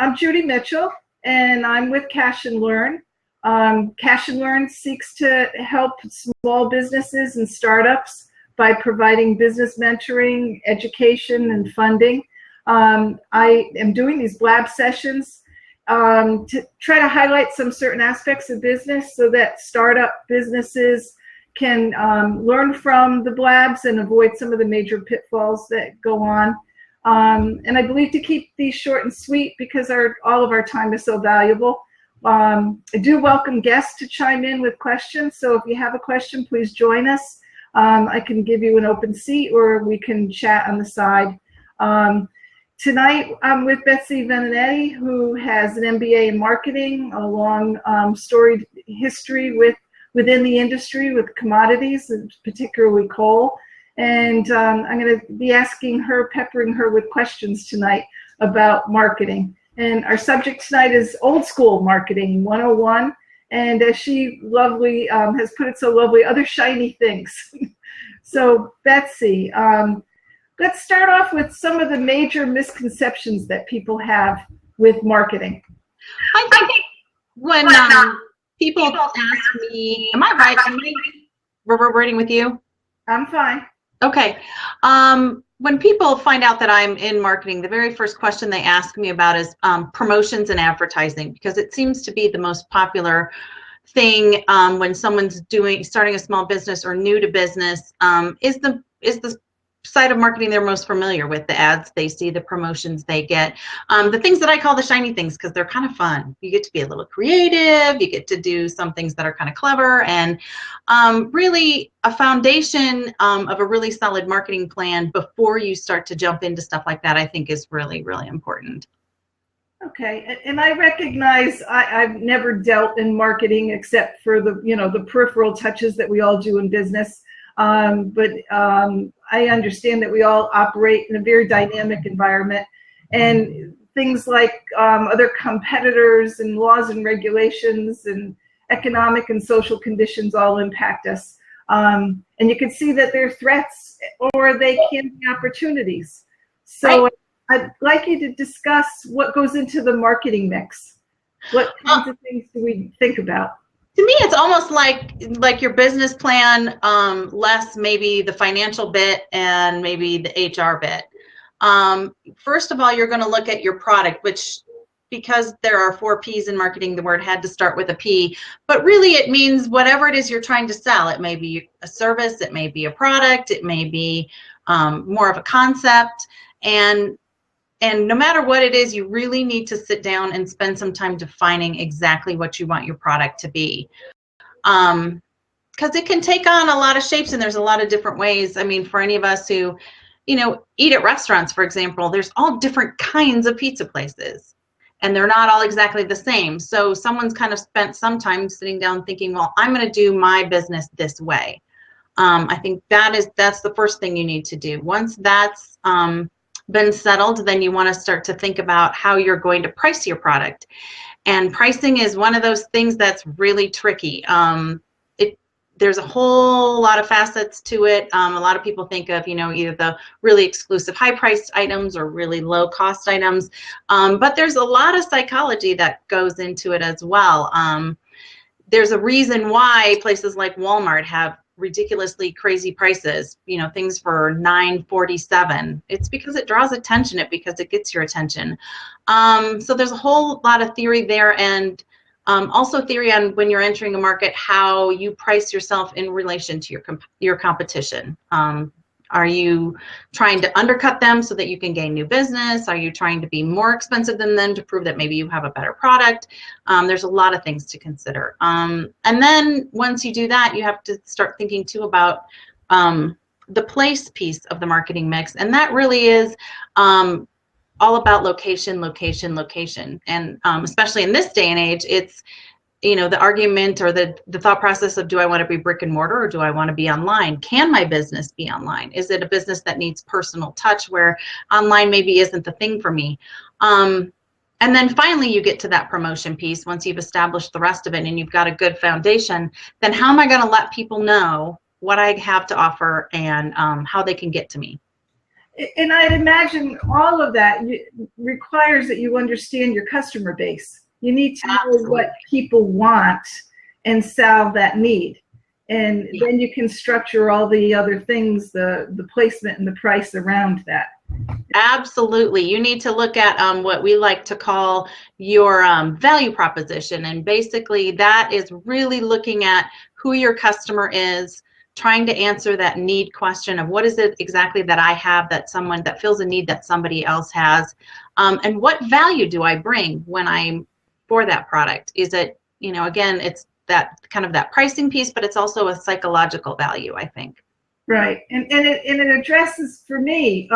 I'm Judy Mitchell, and I'm with CashNLearn. CashNLearn seeks to help small businesses and startups by providing business mentoring, education, and funding. I am doing these blab sessions to try to highlight some certain aspects of business so that startup businesses can learn from the blabs and avoid some of the major pitfalls that go on. And I believe to keep these short and sweet because all of our time is so valuable. I do welcome guests to chime in with questions, so if you have a question, please join us. I can give you an open seat or we can chat on the side. Tonight I'm with Betsy Veninetti, who has an MBA in marketing, a long storied history within the industry with commodities, and particularly coal. And I'm going to be peppering her with questions tonight about marketing. And our subject tonight is old school marketing 101. And as she lovely has put it so lovely, other shiny things. So Betsy, let's start off with some of the major misconceptions that people have with marketing. I think when people ask me, am I right? Am I reverberating with you? I'm fine. Okay. When people find out that I'm in marketing, the very first question they ask me about is promotions and advertising, because it seems to be the most popular thing when someone's starting a small business or new to business. Is the side of marketing they're most familiar with, the ads they see, the promotions they get, the things that I call the shiny things, because they're kind of fun. You get to be a little creative, you get to do some things that are kind of clever, and really a foundation of a really solid marketing plan before you start to jump into stuff like that, I think is really, really important. Okay, and I recognize I've never dealt in marketing except for the peripheral touches that we all do in business. But I understand that we all operate in a very dynamic environment, and things like other competitors and laws and regulations and economic and social conditions all impact us. And you can see that they're threats or they can be opportunities. So I'd like you to discuss what goes into the marketing mix. What kinds of things do we think about? To me, it's almost like your business plan, less maybe the financial bit and maybe the HR bit. First of all, you're going to look at your product, which, because there are 4 P's in marketing, the word had to start with a P. But really, it means whatever it is you're trying to sell. It may be a service, it may be a product, it may be more of a concept. And no matter what it is, you really need to sit down and spend some time defining exactly what you want your product to be. Because it can take on a lot of shapes and there's a lot of different ways. I mean, for any of us who, eat at restaurants, for example, there's all different kinds of pizza places and they're not all exactly the same. So someone's kind of spent some time sitting down thinking, well, I'm going to do my business this way. I think that's the first thing you need to do. Once that's been settled, then you want to start to think about how you're going to price your product. And pricing is one of those things that's really tricky. There's a whole lot of facets to it. A lot of people think of, either the really exclusive high-priced items or really low-cost items. But there's a lot of psychology that goes into it as well. There's a reason why places like Walmart have ridiculously crazy prices, things for $9.47. It's because it draws attention, because it gets your attention. So there's a whole lot of theory there, and also theory on when you're entering a market, how you price yourself in relation to your competition. Are you trying to undercut them so that you can gain new business? Are you trying to be more expensive than them to prove that maybe you have a better product? There's a lot of things to consider. And then once you do that, you have to start thinking too about the place piece of the marketing mix. And that really is all about location, location, location. And especially in this day and age, it's the argument or the thought process of, do I want to be brick and mortar or do I want to be online? Can my business be online? Is it a business that needs personal touch where online maybe isn't the thing for me? And then finally you get to that promotion piece. Once you've established the rest of it and you've got a good foundation, then how am I going to let people know what I have to offer and how they can get to me? And I'd imagine all of that requires that you understand your customer base. You need to know Absolutely. what people want and solve that need. And Yeah. then you can structure all the other things, the placement and the price around that. Absolutely. You need to look at what we like to call your value proposition. And basically, that is really looking at who your customer is, trying to answer that need question of what is it exactly that I have that someone that fills a need that somebody else has, and what value do I bring when I'm for that product? Is it, again, it's that kind of that pricing piece, but it's also a psychological value, I think. Right. And it addresses, for me,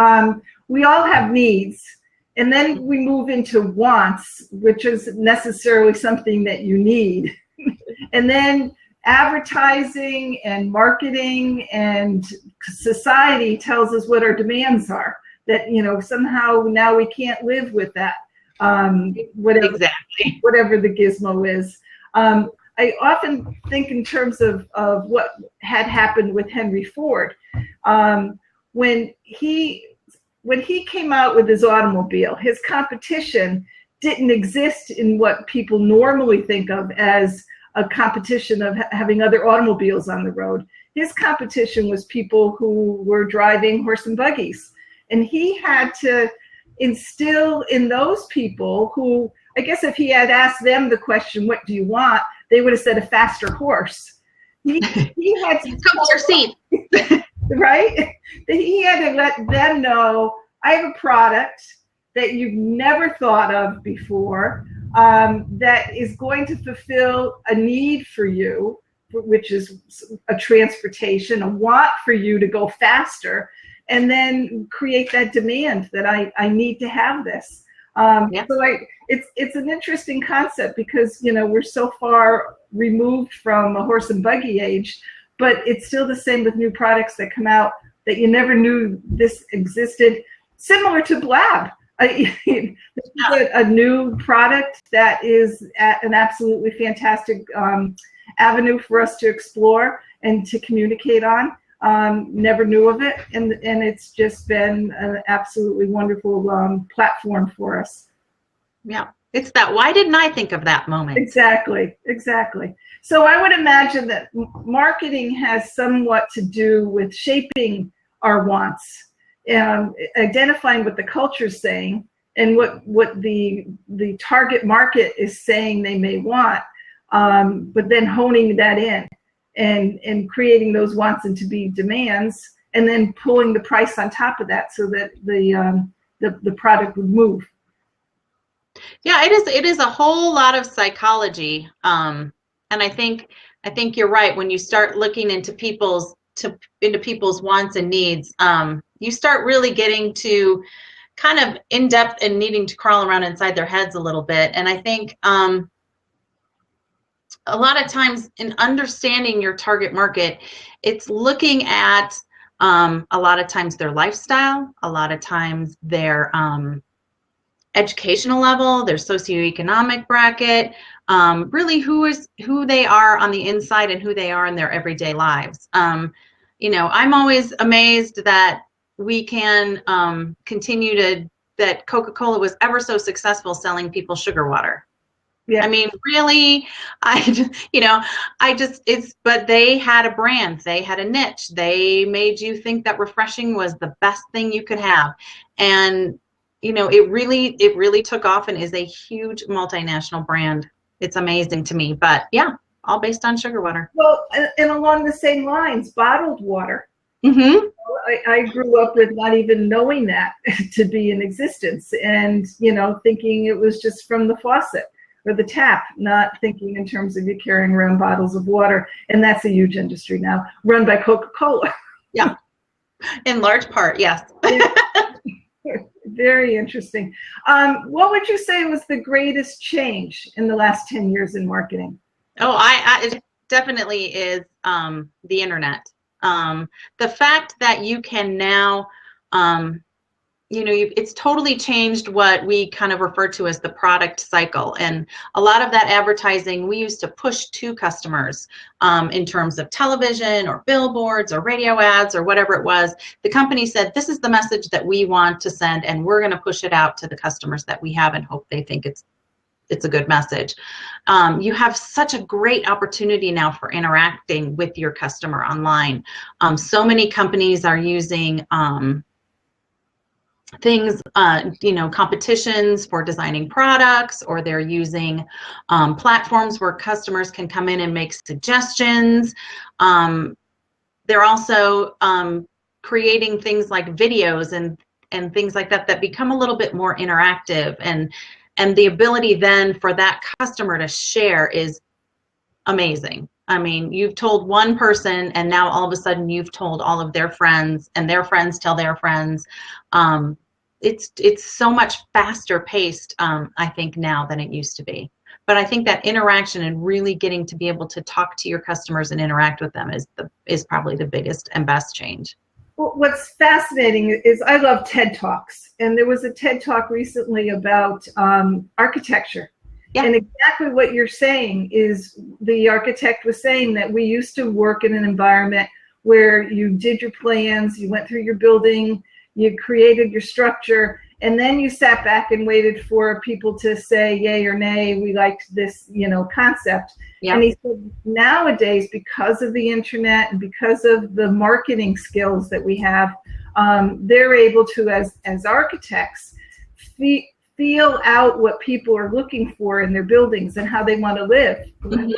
we all have needs. And then we move into wants, which is necessarily something that you need. And then advertising and marketing and society tells us what our demands are. That, somehow now we can't live with that, Exactly. whatever the gizmo is. I often think in terms of what had happened with Henry Ford. When he came out with his automobile, his competition didn't exist in what people normally think of as a competition of having other automobiles on the road. His competition was people who were driving horse and buggies. And he had to instill in those people who, I guess if he had asked them the question, what do you want? They would have said a faster horse. He had to Come to your seat. right? He had to let them know, I have a product that you've never thought of before, that is going to fulfill a need for you, which is a transportation, a want for you to go faster, and then create that demand that I need to have this. Yes. So it's an interesting concept because, we're so far removed from a horse and buggy age, but it's still the same with new products that come out that you never knew this existed. Similar to Blab. This is a new product that is an absolutely fantastic avenue for us to explore and to communicate on. Never knew of it, and it's just been an absolutely wonderful platform for us. Yeah, it's that why didn't I think of that moment? Exactly. So I would imagine that marketing has somewhat to do with shaping our wants, identifying what the culture is saying and what the target market is saying they may want, but then honing that in and creating those wants into be demands, and then pulling the price on top of that so that the product would move. Yeah, it is a whole lot of psychology, and I think you're right. When you start looking into people's wants and needs, you start really getting to kind of in depth and needing to crawl around inside their heads a little bit. And I think a lot of times in understanding your target market, it's looking at a lot of times their lifestyle, a lot of times their educational level, their socioeconomic bracket, really who they are on the inside and who they are in their everyday lives. I'm always amazed that we can continue that Coca-Cola was ever so successful selling people sugar water. Yeah. I mean, really, but they had a brand, they had a niche, they made you think that refreshing was the best thing you could have. And it really took off and is a huge multinational brand. It's amazing to me, but yeah, all based on sugar water. Well, and along the same lines, bottled water. Mm-hmm. I grew up with not even knowing that to be in existence, and thinking it was just from the faucet or the tap, not thinking in terms of you carrying around bottles of water. And that's a huge industry now, run by Coca-Cola. Yeah, in large part, yes. Very interesting. What would you say was the greatest change in the last 10 years in marketing? Oh, it definitely is the internet. The fact that you can now, it's totally changed what we kind of refer to as the product cycle. And a lot of that advertising we used to push to customers in terms of television or billboards or radio ads or whatever it was. The company said, this is the message that we want to send, and we're going to push it out to the customers that we have and hope they think it's a good message. You have such a great opportunity now for interacting with your customer online. So many companies are using things, competitions for designing products, or they're using platforms where customers can come in and make suggestions. They're also creating things like videos and things like that become a little bit more interactive, and the ability then for that customer to share is amazing. I mean, you've told one person, and now all of a sudden you've told all of their friends, and their friends tell their friends. It's so much faster paced, I think, now than it used to be. But I think that interaction and really getting to be able to talk to your customers and interact with them is probably the biggest and best change. Well, what's fascinating is I love TED Talks, and there was a TED Talk recently about architecture. Yeah. And exactly what you're saying is the architect was saying that we used to work in an environment where you did your plans, you went through your building, you created your structure, and then you sat back and waited for people to say yay or nay, we liked this, concept. Yeah. And he said nowadays, because of the internet and because of the marketing skills that we have, they're able to, as architects, feel out what people are looking for in their buildings and how they want to live, what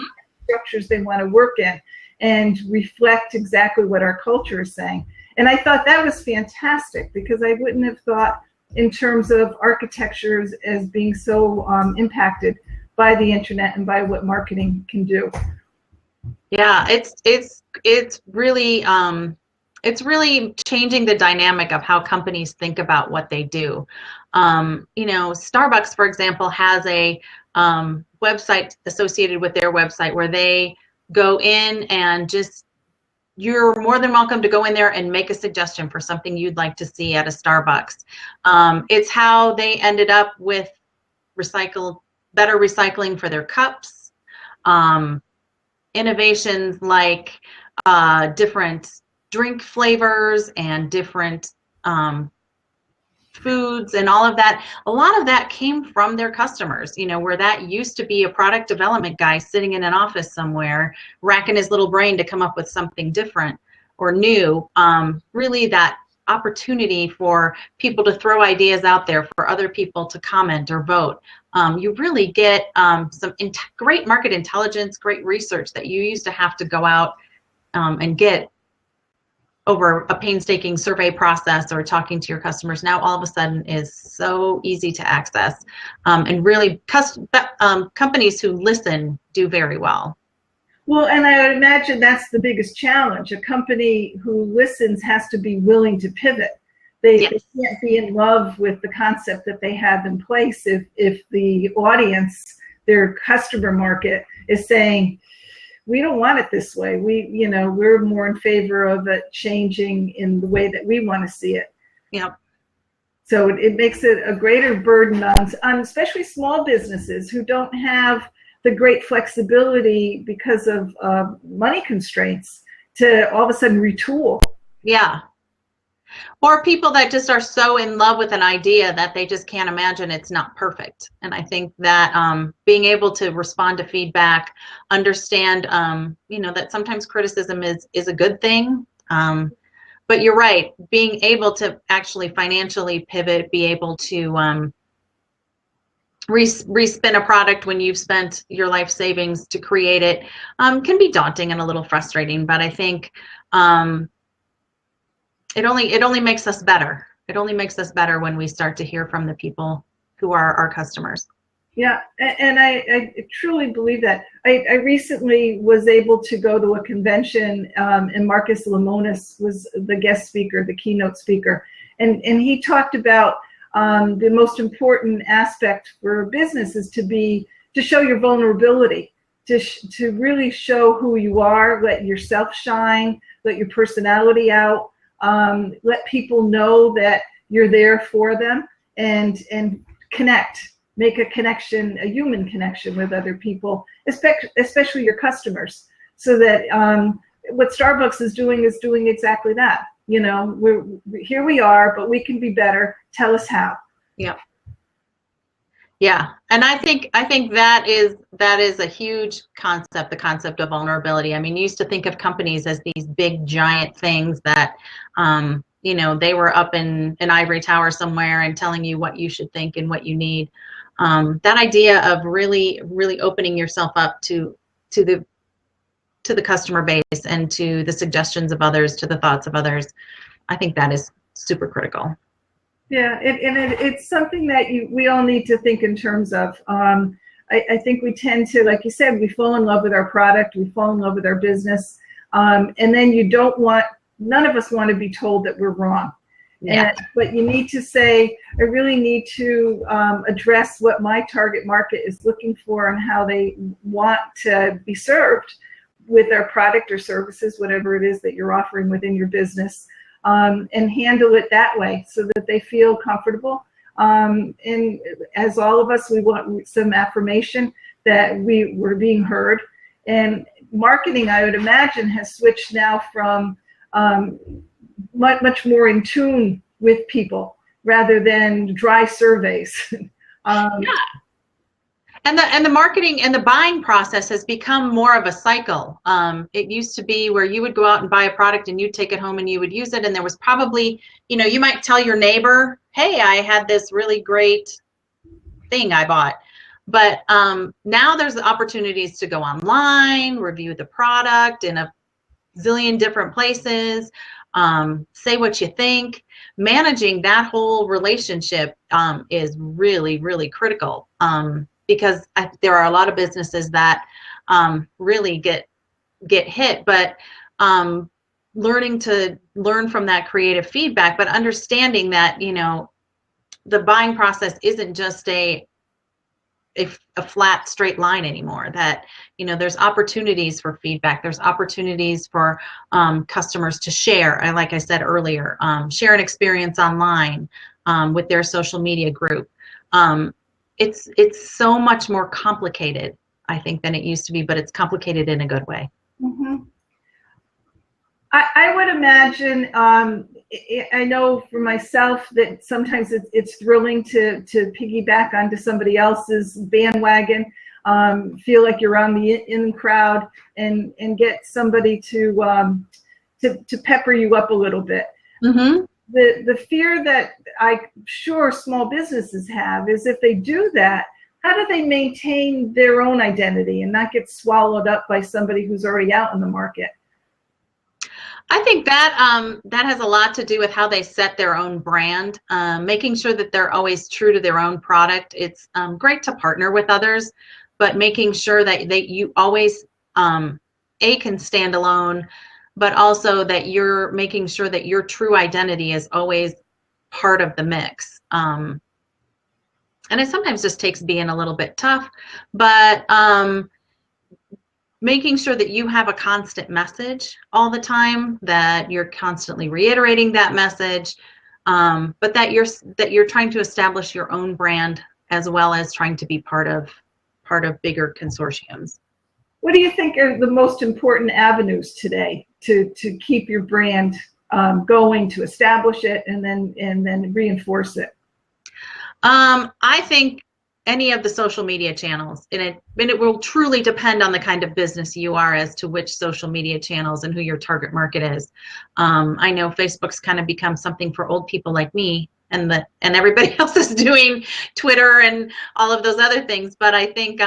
structures they want to work in, and reflect exactly what our culture is saying. And I thought that was fantastic, because I wouldn't have thought in terms of architecture as being so impacted by the internet and by what marketing can do. Yeah, it's really changing the dynamic of how companies think about what they do. Starbucks, for example, has a website associated with their website where they go in and you're more than welcome to go in there and make a suggestion for something you'd like to see at a Starbucks. It's how they ended up with better recycling for their cups, innovations like different drink flavors and different foods and all of that. A lot of that came from their customers, where that used to be a product development guy sitting in an office somewhere, racking his little brain to come up with something different or new. Really that opportunity for people to throw ideas out there, for other people to comment or vote. You really get some great market intelligence, great research that you used to have to go out and get over a painstaking survey process or talking to your customers. Now all of a sudden is so easy to access, and really companies who listen do very well. Well, and I would imagine that's the biggest challenge. A company who listens has to be willing to pivot. They can't be in love with the concept that they have in place if the audience, their customer market, is saying, we don't want it this way. We're more in favor of it changing in the way that we want to see it. Yeah. So it makes it a greater burden on especially small businesses who don't have the great flexibility because of money constraints to all of a sudden retool. Yeah. Or people that just are so in love with an idea that they just can't imagine it's not perfect. And I think that being able to respond to feedback, understand, that sometimes criticism is a good thing. But you're right, being able to actually financially pivot, be able to respin a product when you've spent your life savings to create it can be daunting and a little frustrating. But I think it only makes us better. It only makes us better when we start to hear from the people who are our customers. Yeah, and I truly believe that. I recently was able to go to a convention, and Marcus Lemonis was the guest speaker, the keynote speaker, and he talked about the most important aspect for a business is to show your vulnerability, to really show who you are, let yourself shine, let your personality out. Let people know that you're there for them, and make a connection, a human connection with other people, especially your customers, so that what Starbucks is doing exactly that. You know, here we are, but we can be better. Tell us how. Yeah. Yeah, and I think that is a huge concept, the concept of vulnerability. I mean, you used to think of companies as these big giant things that, you know, they were up in an ivory tower somewhere and telling you what you should think and what you need. That idea of really opening yourself up to the customer base and to the suggestions of others, to the thoughts of others, I think that is super critical. Yeah, it's something that we all need to think in terms of. I think we tend to, like you said, we fall in love with our product, we fall in love with our business, and then none of us want to be told that we're wrong. Yeah. But you need to say, I really need to address what my target market is looking for and how they want to be served with their product or services, whatever it is that you're offering within your business. And handle it that way so that they feel comfortable. And as all of us, we want some affirmation that we're being heard. And marketing, I would imagine, has switched now from much more in tune with people rather than dry surveys. Yeah. And the marketing and the buying process has become more of a cycle. It used to be where you would go out and buy a product and you'd take it home and you would use it, and there was probably, you know, you might tell your neighbor, hey, I had this really great thing I bought. But now there's opportunities to go online, review the product in a zillion different places, say what you think. Managing that whole relationship is really critical. Because there are a lot of businesses that really get hit, but learn from that creative feedback, but understanding that, you know, the buying process isn't just a flat straight line anymore, that, you know, there's opportunities for feedback, there's opportunities for customers to share, and like I said earlier, share an experience online with their social media group. It's so much more complicated, I think, than it used to be, but it's complicated in a good way. Mm-hmm. I would imagine, I know for myself that sometimes it's thrilling to piggyback onto somebody else's bandwagon, feel like you're on the in crowd, and get somebody to pepper you up a little bit. Mm-hmm. The fear that I'm sure small businesses have is if they do that, how do they maintain their own identity and not get swallowed up by somebody who's already out in the market? I think that that has a lot to do with how they set their own brand, making sure that they're always true to their own product. It's great to partner with others, but making sure that you always can stand alone, but also that you're making sure that your true identity is always part of the mix. And it sometimes just takes being a little bit tough, but making sure that you have a constant message all the time, that you're constantly reiterating that message, but that you're trying to establish your own brand as well as trying to be part of bigger consortiums. What do you think are the most important avenues today to keep your brand going, to establish it and then reinforce it? I think any of the social media channels, and it will truly depend on the kind of business you are as to which social media channels and who your target market is. I know Facebook's kind of become something for old people like me, and everybody else is doing Twitter and all of those other things. But I think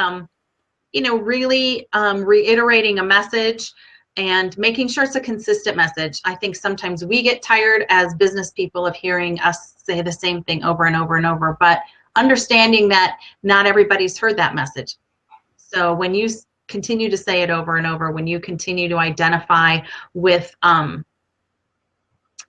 you know, really reiterating a message and making sure it's a consistent message. I think sometimes we get tired as business people of hearing us say the same thing over and over and over, but understanding that not everybody's heard that message. So when you continue to say it over and over, when you continue to identify with a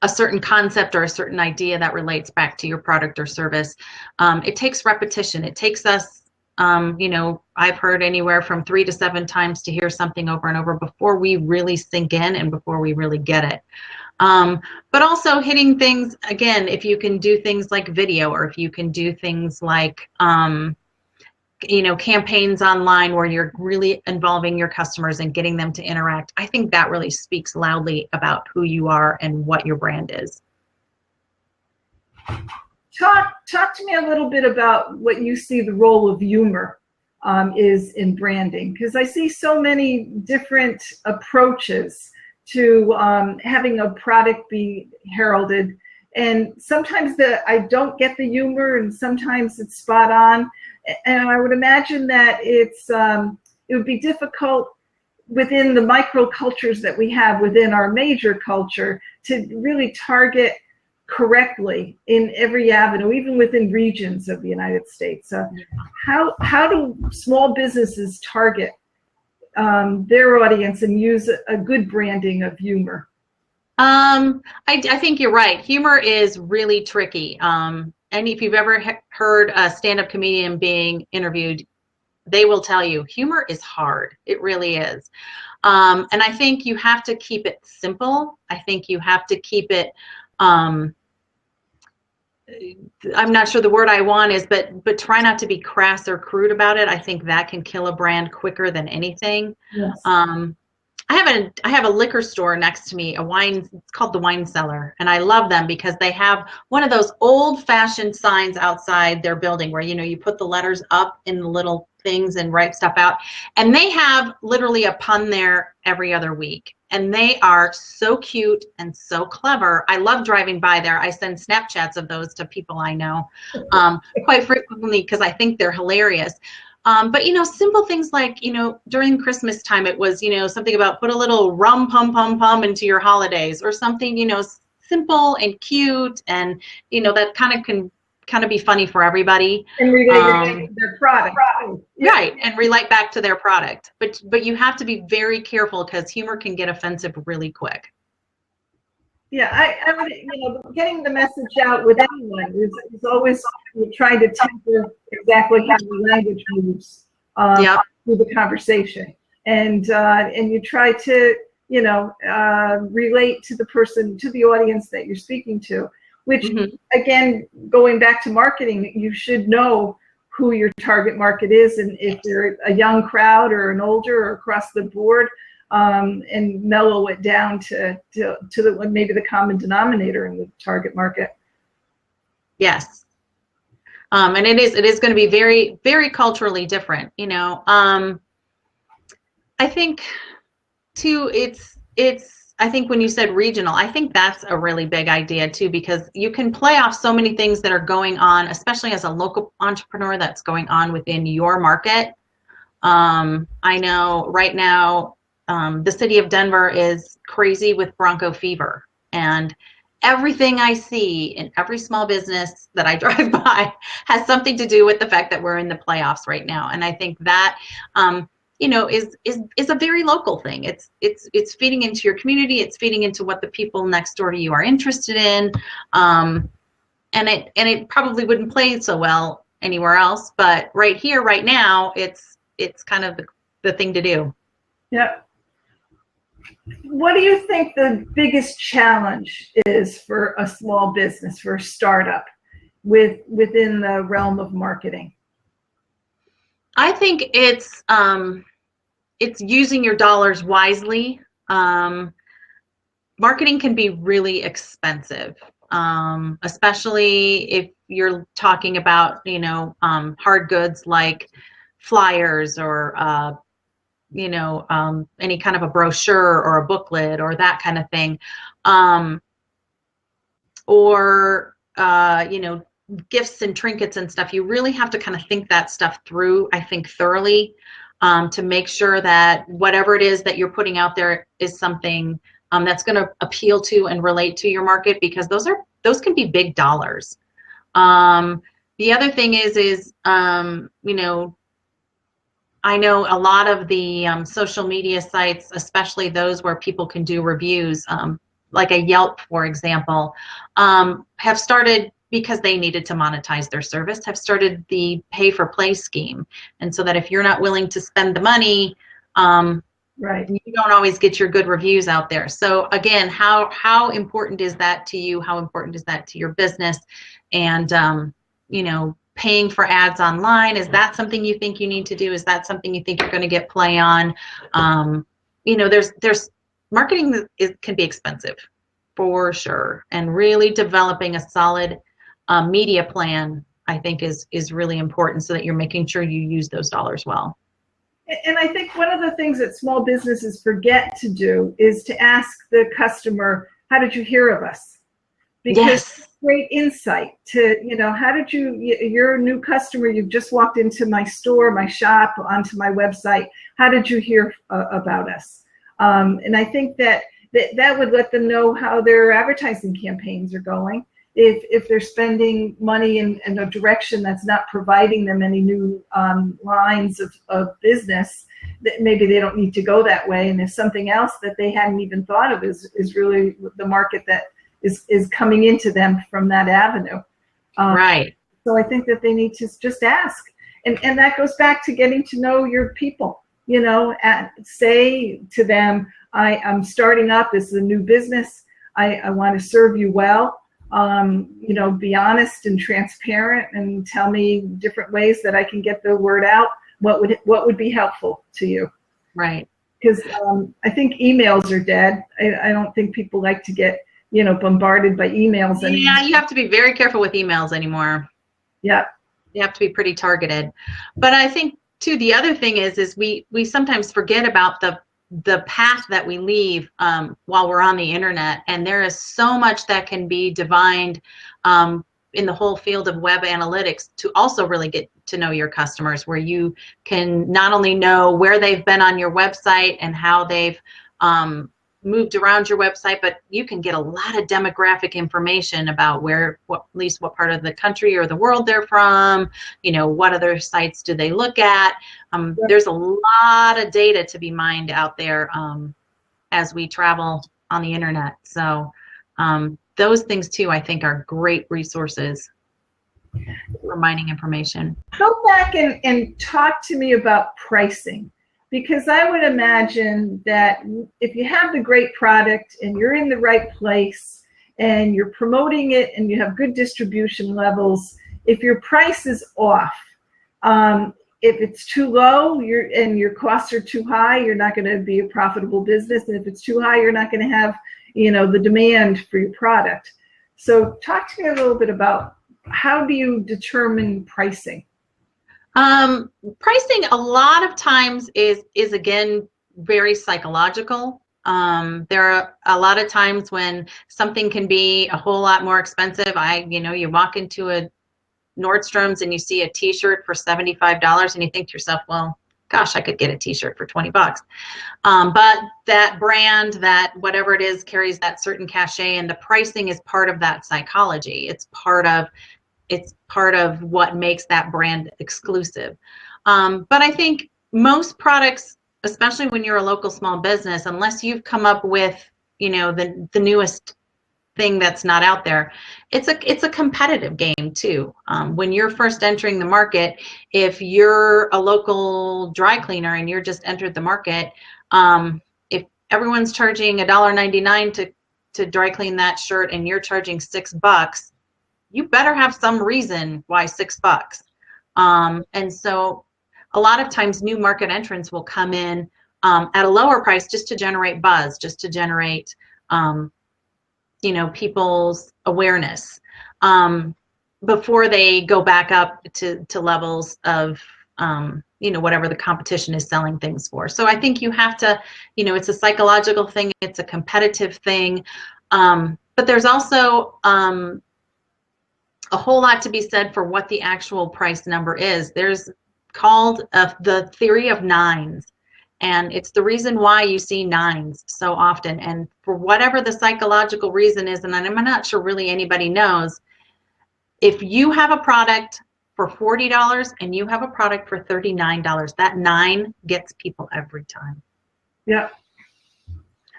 certain concept or a certain idea that relates back to your product or service, it takes repetition. It takes us, you know, I've heard anywhere from 3 to 7 times to hear something over and over before we really sink in and before we really get it. But also hitting things, again, if you can do things like video, or if you can do things like, campaigns online where you're really involving your customers and getting them to interact, I think that really speaks loudly about who you are and what your brand is. Talk to me a little bit about what you see the role of humor is in branding, because I see so many different approaches to having a product be heralded, and sometimes I don't get the humor, and sometimes it's spot on, and I would imagine that it would be difficult within the microcultures that we have within our major culture to really target correctly in every avenue, even within regions of the United States. How do small businesses target their audience and use a good branding of humor? I think you're right. Humor is really tricky. And if you've ever heard a stand-up comedian being interviewed, they will tell you humor is hard. It really is. And I think you have to keep it simple. I think you have to keep it, I'm not sure the word I want is, but try not to be crass or crude about it. I think that can kill a brand quicker than anything. Yes. I have a liquor store next to me, it's called the Wine Cellar, and I love them because they have one of those old-fashioned signs outside their building where, you put the letters up in the little things and write stuff out, and they have literally a pun there every other week, and they are so cute and so clever. I love driving by there. I send Snapchats of those to people I know quite frequently because I think they're hilarious. But simple things like, during Christmas time, it was, something about put a little rum pum pum pum into your holidays, or something, simple and cute, and that can be funny for everybody. And relate to their product. Yeah. Right, and relate back to their product. But you have to be very careful because humor can get offensive really quick. Yeah, I would, getting the message out with anyone is always trying to temper exactly how the language moves through the conversation, and you try to relate to the person, to the audience that you're speaking to. Which again, going back to marketing, you should know who your target market is, and if they're a young crowd or an older or across the board. And mellow it down to maybe the common denominator in the target market. Yes, and it is going to be very, very culturally different. I think too. I think when you said regional, I think that's a really big idea too, because you can play off so many things that are going on, especially as a local entrepreneur, that's going on within your market. I know right now. The city of Denver is crazy with bronco fever, and everything I see in every small business that I drive by has something to do with the fact that we're in the playoffs right now. And I think that is a very local thing. It's feeding into your community. It's feeding into what the people next door to you are interested in, and it probably wouldn't play so well anywhere else. But right here, right now, it's kind of the thing to do. Yeah. What do you think the biggest challenge is for a small business, for a startup, within the realm of marketing? I think it's using your dollars wisely. Marketing can be really expensive, especially if you're talking about hard goods like flyers or any kind of a brochure or a booklet or that kind of thing, or gifts and trinkets and stuff. You really have to kind of think that stuff through, I think, thoroughly, to make sure that whatever it is that you're putting out there is something that's going to appeal to and relate to your market, because those can be big dollars. The other thing is I know a lot of the social media sites, especially those where people can do reviews, like a Yelp, for example, have started, because they needed to monetize their service, have started the pay for play scheme. And so that if you're not willing to spend the money, Right. You don't always get your good reviews out there. So again, how important is that to you? How important is that to your business? And you know, paying for ads online, is that something you think you need to do? Is that something you think you're going to get play on? You know, there's marketing that can be expensive for sure, and really developing a solid media plan, I think, is really important, so that you're making sure you use those dollars well. And I think one of the things that small businesses forget to do is to ask the customer, how did you hear of us? Because Yes. great insight to, you know, how did you're a new customer, you've just walked into my store, my shop, onto my website. How did you hear about us? And I think that would let them know how their advertising campaigns are going. If they're spending money in a direction that's not providing them any new lines of business, that maybe they don't need to go that way. And if something else that they hadn't even thought of is really the market that is coming into them from that avenue. Right. So I think that they need to just ask. And that goes back to getting to know your people. You know, say to them, I'm starting up, this is a new business, I want to serve you well. You know, be honest and transparent and tell me different ways that I can get the word out. What would be helpful to you? Right. Because I think emails are dead. I don't think people like to get, you know, bombarded by emails anymore. Yeah, you have to be very careful with emails anymore. Yeah. You have to be pretty targeted. But I think too, the other thing is we sometimes forget about the path that we leave while we're on the internet, and there is so much that can be divined in the whole field of web analytics to also really get to know your customers, where you can not only know where they've been on your website and how they've moved around your website, but you can get a lot of demographic information about at least what part of the country or the world they're from, you know, what other sites do they look at. There's a lot of data to be mined out there as we travel on the internet. So those things too, I think, are great resources for mining information. Go back and talk to me about pricing. Because I would imagine that if you have the great product and you're in the right place and you're promoting it and you have good distribution levels, if your price is off, if it's too low and your costs are too high, you're not going to be a profitable business. And if it's too high, you're not going to have, you know, the demand for your product. So talk to me a little bit about how do you determine pricing? Pricing a lot of times is again very psychological. There are a lot of times when something can be a whole lot more expensive. You walk into a Nordstrom's and you see a t-shirt for $75 and you think to yourself, well, gosh, I could get a t-shirt for 20 bucks. But that brand, that whatever it is, carries that certain cachet, and the pricing is part of that psychology. It's part of what makes that brand exclusive. But I think most products, especially when you're a local small business, unless you've come up with, you know, the newest thing that's not out there, it's a competitive game too. When you're first entering the market, if you're a local dry cleaner and you're just entered the market, if everyone's charging $1.99 to dry clean that shirt and you're charging $6, you better have some reason why $6. And so a lot of times new market entrants will come in at a lower price just to generate buzz, just to generate, you know, people's awareness before they go back up to levels of, you know, whatever the competition is selling things for. So I think you have to, you know, it's a psychological thing, it's a competitive thing, but there's also a whole lot to be said for what the actual price number is. There's called the theory of nines, and it's the reason why you see nines so often. And for whatever the psychological reason is, and I'm not sure really anybody knows, if you have a product for $40 and you have a product for $39, that 9 gets people every time. Yeah.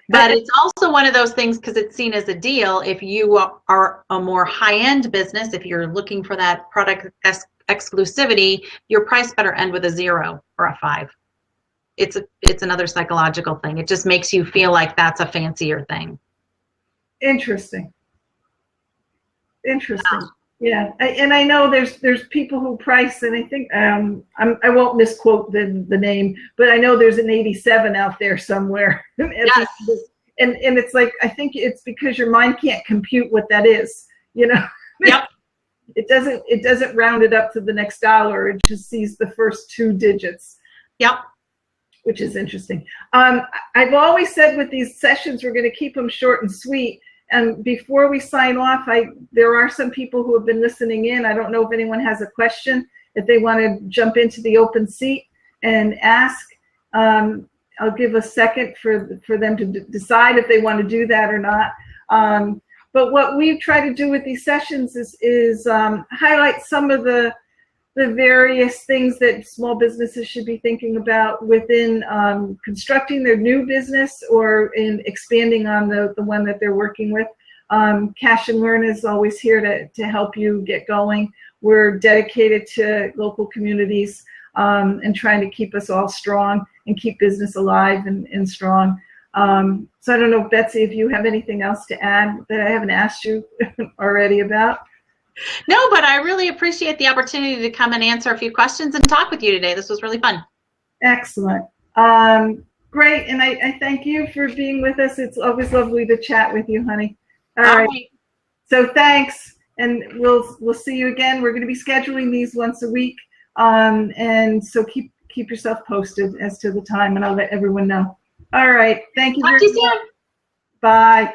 But it's also one of those things, because it's seen as a deal. If you are a more high-end business, if you're looking for that product exclusivity, your price better end with a 0 or a 5. it's another psychological thing. It just makes you feel like that's a fancier thing. Interesting. Interesting. Yeah, and I know there's people who price, and I think I won't misquote the name, but I know there's an 87 out there somewhere. Yes. And it's like, I think it's because your mind can't compute what that is. You know. Yep. It doesn't round it up to the next dollar. It just sees the first two digits. Yep. Which is interesting. I've always said with these sessions, we're going to keep them short and sweet. And before we sign off, there are some people who have been listening in. I don't know if anyone has a question, if they want to jump into the open seat and ask. I'll give a second for them to decide if they want to do that or not. But what we try to do with these sessions is highlight some of the various things that small businesses should be thinking about within constructing their new business or in expanding on the one that they're working with. CashNLearn is always here to help you get going. We're dedicated to local communities and trying to keep us all strong and keep business alive and strong. So I don't know, Betsy, if you have anything else to add that I haven't asked you already about. No, but I really appreciate the opportunity to come and answer a few questions and talk with you today. This was really fun. Excellent. Great, and I thank you for being with us. It's always lovely to chat with you, honey. All right. So thanks, and we'll see you again. We're going to be scheduling these once a week, and so keep yourself posted as to the time, and I'll let everyone know. All right. Thank you very much. Talk to you soon. Bye.